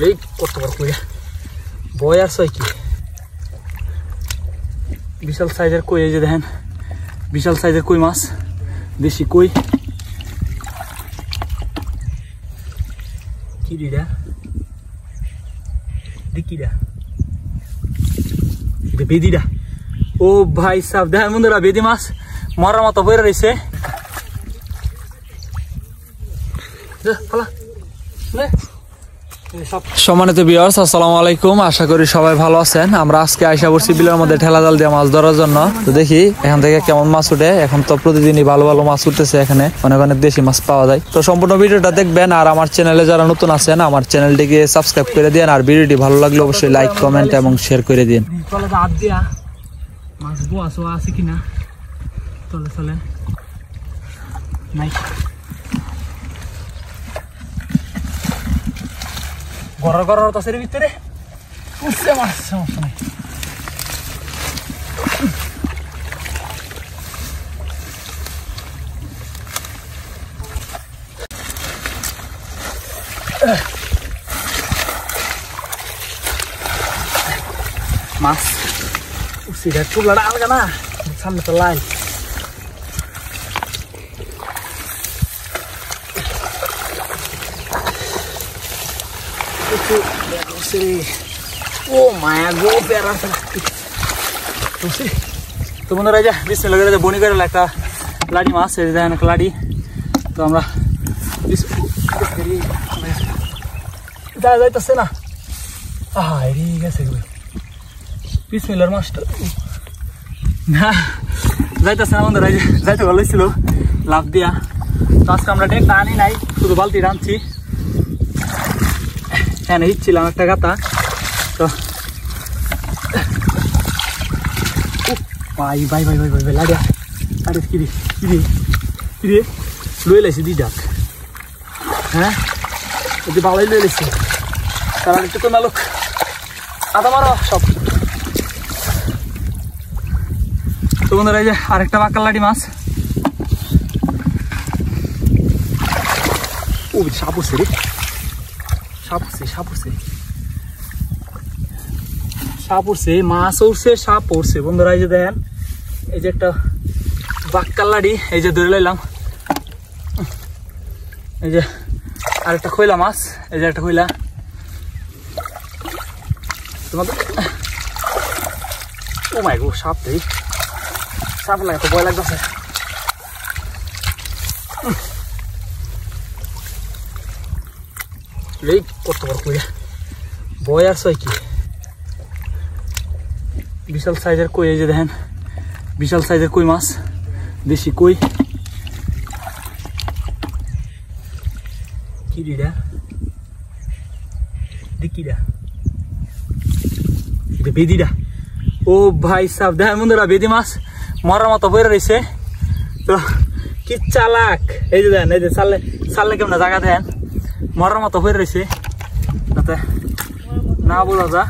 এই কত বড় কই বয় আর ছয় কি বিশাল সাইজের কই। এই যে দেখেন বিশাল সাইজের কই মাছ, দেশি কই। কি দিদা দিকিরা বেদিরা। ও ভাই সাহেব দেখেন বন্ধুরা বেদি মাছ মরার মতো বইরে রয়েছে। সম্মানিত ভিউয়ার্স, আসসালামু আলাইকুম। আশা করি সবাই ভালো আছেন। আমরা আজকে আইসা পড়ছি বিলের মধ্যে ঠেলা জাল দিয়ে মাছ ধরার জন্য। তো দেখি এখান থেকে কেমন মাছ উঠে। এখন তো প্রতিদিনই ভালো ভালো মাছ উঠতেছে, এখানে অনেক অনেক দেশি মাছ পাওয়া যায়। তো সম্পূর্ণ ভিডিওটা দেখবেন। আর আমার চ্যানেলে যারা নতুন আছেন আমার চ্যানেলটিকে সাবস্ক্রাইব করে দিন। আর ভিডিওটি ভালো লাগলে অবশ্যই লাইক কমেন্ট এবং শেয়ার করে দিন। মাছ বো আছে কিনা চলে চলে নাই গড় গড় তাসের ভিতরে উঠছে মাছ, সমস্যা নাই। মাছ উঠছে টুকলাটা আলগা না, সামনে তো লাইন। ও মায়া গো প্যারা তো বন্ধুরা যা বিসমিল্লাহ করে বনি করে একটা লাড়ি মাছ, এই দেখেন একটা লাড়ি। তো আমরা যাইতেছে না, ঠিক আছে বিসমিল্লাহর মাছটা না যাইতেছে না বন্ধুরা। যাইতে ভালো ছিল লাভ দিয়া। তো আজকে আমরা ডেকটা আনি নাই, শুধু বালতি রাঁধছি। হ্যাঁ ইচ্ছিলাম একটা গাতা। তো ভাই ভাই ভাই ভাই ভাই ভাই লাড়িয়া আরে কিরে কিরে কিরে লয়ে লাইছি দুই ডাক। হ্যাঁ যদি ভালোই লয়ে লাইছি, কারণ একটু তো নালুক আদা মারো সব। তো বন্ধুরা এই যে আরেকটা বাঁকাল লাড়ি মাছ। ও সাপ উঠছে রে, সাপ উঠছে সাপ উঠছে সাপ উঠছে, মাছ উঠছে সাপ উঠছে। বন্ধুরা এই যে দেখেন এই যে একটা বাক্কাল লাড়ি, এই যে ধরে লাইলাম। এই যে আরেকটা খইলা মাছ, এই যে একটা খইলা। তোমাদের ও মাই গো সাপ রে, সাপ লাগে তো ভয় লাগতেছে। এই কত বড় কই বয় আর ছয় কি বিশাল সাইজের কই। এই যে দেখেন বিশাল সাইজের কই মাছ, দেশি কই। কি দিদা দিকিরা বেদিরা। ও ভাই সাহেব দেখেন বন্ধুরা বেদি মাছ মরার মতো বইরে রয়েছে। তো কি চালাক, এই যে দেখেন এই যে চাললে চাললে কেমন জায়গা দেখেন মরার মতো হয়ে রয়েছে, যাতে না বোঝা যা।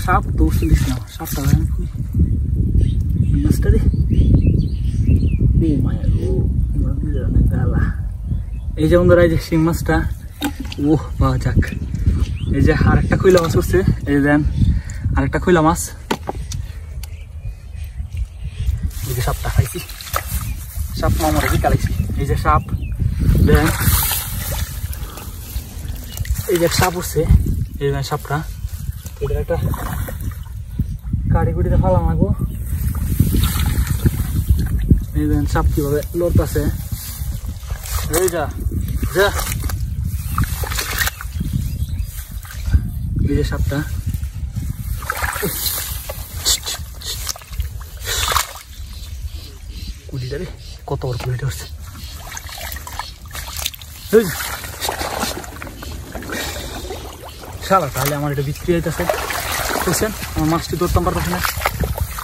সাপ তো উঠছিলিস না, সাপটা মাছটা রে মায়া গো গালা। এই যে বন্ধুরা এই যে শিং মাছটা ও পাওয়া যাক। এই যে আরেকটা খইলা মাছ উঠছে, এই যে দেন আরেকটা খইলা মাছ। এই যে সাপটা খাইছি, সাপ মামারে বিকালাইছি। এই যে সাপ দেখেন, এই যে সাপ উঠছে, এই যে সাপটা এটা একটা কাটি কুটিতে ফালাম লাগবো। এই দেখেন সাপ কিভাবে লড়তেছে। এই যা যা এই যে সাপটা কুড়িটা রে কত বড় কুড়িটা হচ্ছে। শালা তাহলে আমার এটা বিক্রি হইতেছে, বুঝছেন? আমার মাছটি ধরতাম পারতেছে না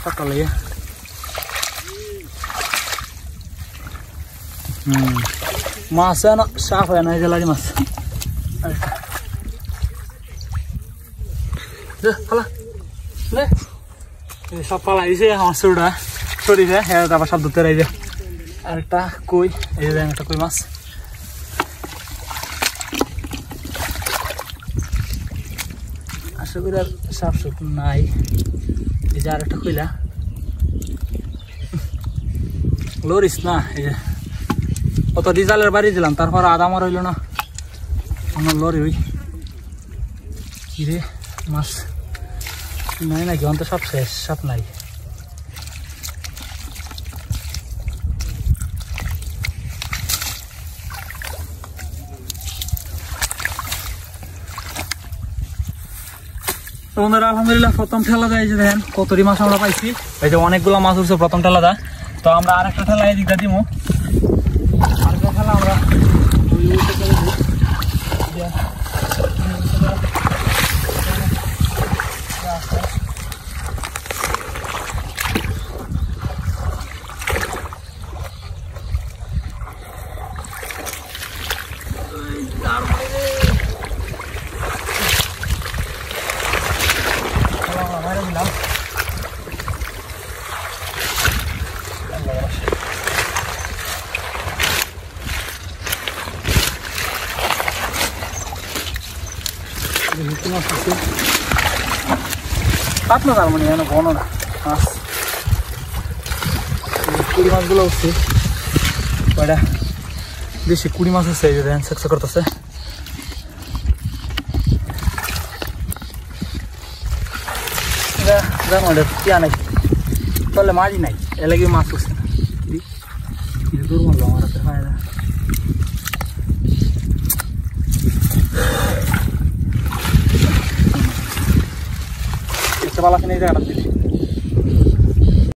সাপটা লাগে। মাছ না সাপ হয় না, এই যে লাড়ি মাছ। সব পালাই দিছে আমার শরীরটা শরীরে, আবার সব ধরতে রাই আর একটা কই, এই যে একটা কই মাছ। আশা করি আর সাপ সুপ নাই। এই যে আর একটা কইলা লরিস না, এই যে কত ডিজালের বাড়ি দিলাম, তারপর আদা আমার হইল না, আমার লরি হই কি রে মাছ নাই নাকি? অন্ত সব শেষ, সাপ নাই। বন্ধুরা আলহামদুলিল্লাহ প্রথম ঠেলা দেয়, যে দেখেন কতটি মাছ আমরা পাইছি। এই যে অনেকগুলো মাছ উঠছে প্রথম ঠেলা দেয়। তো আমরা আরেকটা ঠেলা এই দিকটা দিব, আরেকটা ঠেলা আমরা পাতলা, তার মানে ঘন না মাছ। কুড়ি মাছগুলো উঠছে, কয়টা বেশি কুড়ি মাছ হচ্ছে, এই যে দেখেন চেষ্টা করতেছে। টিয়া নাই, তাহলে মাছই নাই, এলাকি মাছ উঠছে না। দূর মারলো আমার হাতে ফায়দা। বালা এই জায়গাটা দিলি